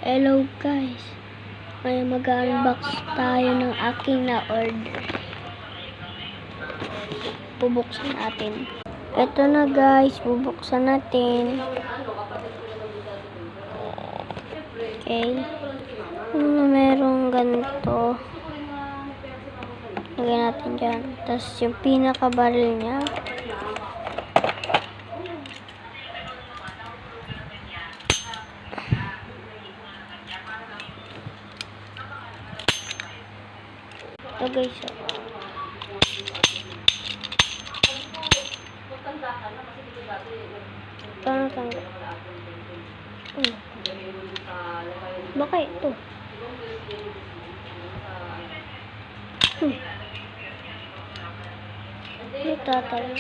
Hello guys, may mag-unbox tayo ng aking na-order. Bubuksan natin. Ito na guys, bubuksan natin. Okay. Merong ganito. Lagyan natin dyan. Tapos yung pinaka-barrel niya. Ito guys. Parang tanggal. Baka ito. Ito tayo.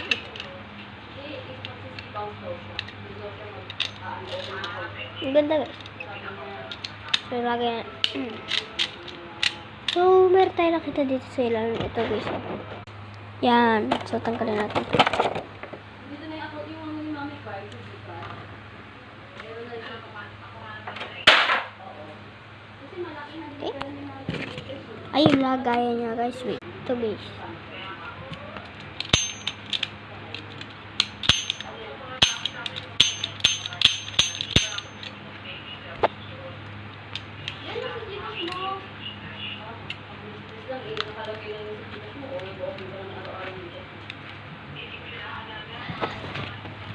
Ang ganda guys. So, lagay na. So, meron tayo nakita dito sa ilalim. Ito guys. Yan. So, tanggalin natin ito. Okay. Ayun, lagayan niya guys. Wait. Ito guys.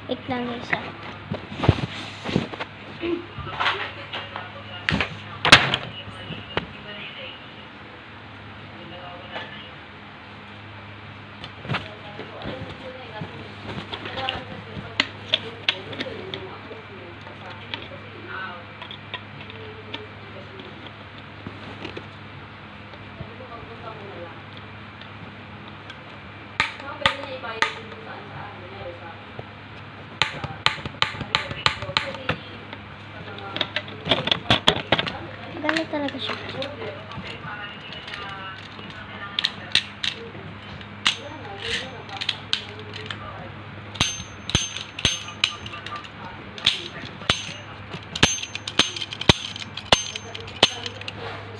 Wait lang guys. Galit talaga siya.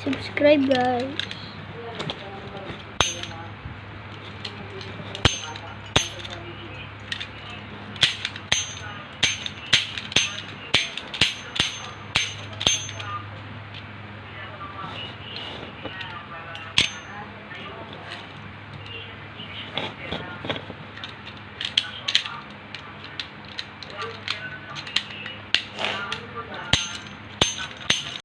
Subscribe guys.